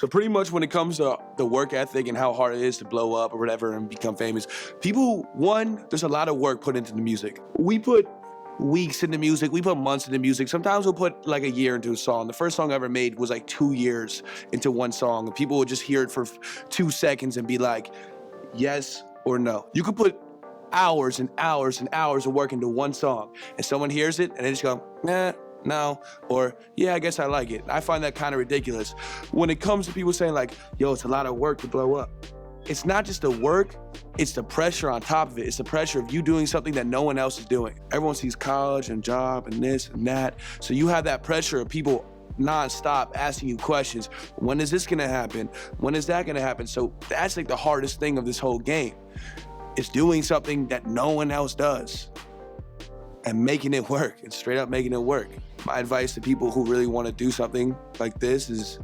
So pretty much when it comes to the work ethic and how hard it is to blow up or whatever and become famous, people, one, there's a lot of work put into the music. We put weeks into music, we put months into music. Sometimes we'll put like a year into a song. The first song I ever made was like 2 years into one song. And people would just hear it for 2 seconds and be like, yes or no. You could put hours and hours and hours of work into one song and someone hears it and they just go, nah, no, or yeah, I guess I like it. I find that kind of ridiculous. When it comes to people saying like, yo, it's a lot of work to blow up. It's not just the work, it's the pressure on top of it. It's the pressure of you doing something that no one else is doing. Everyone sees college and job and this and that. So you have that pressure of people nonstop asking you questions. When is this gonna happen? When is that gonna happen? So that's like the hardest thing of this whole game. It's doing something that no one else does and making it work, and straight up making it work. My advice to people who really want to do something like this is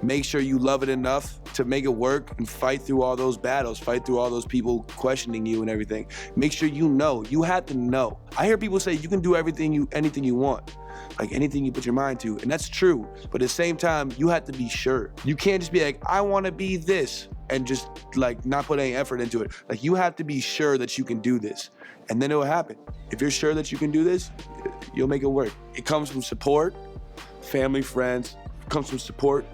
make sure you love it enough to make it work and fight through all those battles, fight through all those people questioning you and everything. Make sure you know. You have to know. I hear people say you can do anything you want, like anything you put your mind to, and that's true. But at the same time, you have to be sure. You can't just be like, I want to be this, and just like not put any effort into it. Like you have to be sure that you can do this, and then it will happen. If you're sure that you can do this, you'll make it work. It comes from support, family, friends. It comes from support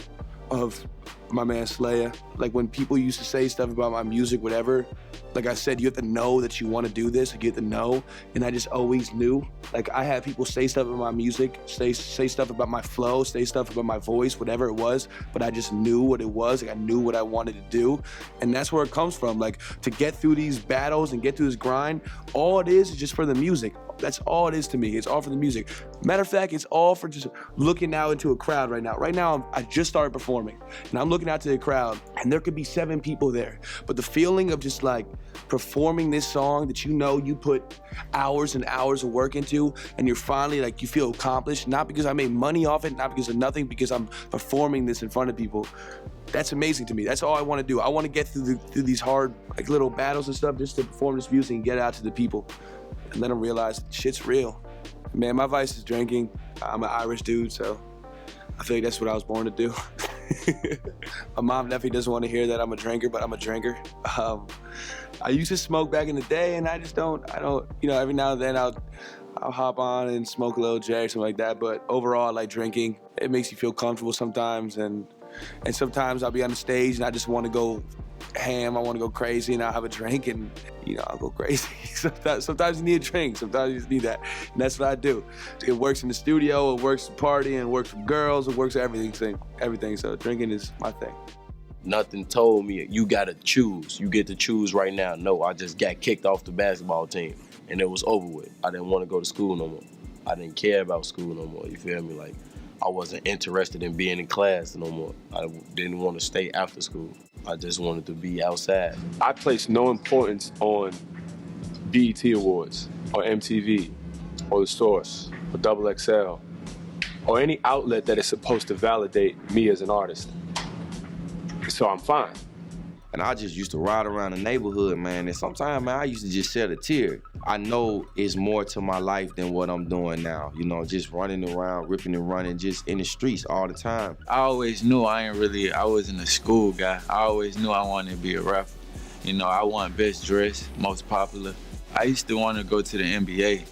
of my man Slayer. Like when people used to say stuff about my music, whatever, like I said, you have to know that you want to do this. Like you have to know, and I just always knew. Like I had people say stuff about my music, say stuff about my flow, say stuff about my voice, whatever it was, but I just knew what it was. Like I knew what I wanted to do, and that's where it comes from. Like to get through these battles and get through this grind, all it is just for the music. That's all it is to me. It's all for the music. Matter of fact, it's all for just looking out into a crowd right now. Right now, I just started performing, and I'm looking out to the crowd, and there could be 7 people there. But the feeling of just like performing this song that you know you put hours and hours of work into, and you're finally like, you feel accomplished, not because I made money off it, not because of nothing, because I'm performing this in front of people. That's amazing to me. That's all I want to do. I want to get through these hard like little battles and stuff just to perform this music and get it out to the people. And let them realize shit's real. Man, my vice is drinking. I'm an Irish dude, so I feel like that's what I was born to do. My mom definitely doesn't want to hear that I'm a drinker, but I'm a drinker. I used to smoke back in the day, and I don't, you know, every now and then I'll hop on and smoke a little J or something like that, but overall I like drinking. It makes you feel comfortable sometimes, and sometimes I'll be on the stage and I just want to go ham, I want to go crazy, and I'll have a drink and, you know, I'll go crazy. Sometimes you need a drink, sometimes you just need that, and that's what I do. It works in the studio, it works partying, it works with girls, it works everything, so drinking is my thing. Nothing told me you gotta choose. You get to choose right now. No, I just got kicked off the basketball team and it was over with. I didn't want to go to school no more. I didn't care about school no more, you feel me? Like, I wasn't interested in being in class no more. I didn't want to stay after school. I just wanted to be outside. I place no importance on BET Awards or MTV or The Source or Double XL or any outlet that is supposed to validate me as an artist. So I'm fine. And I just used to ride around the neighborhood, man, and sometimes, man, I used to just shed a tear. I know it's more to my life than what I'm doing now, you know, just running around, ripping and running, just in the streets all the time. I always knew I wasn't a school guy. I always knew I wanted to be a rapper. You know, I want best dressed, most popular. I used to want to go to the NBA.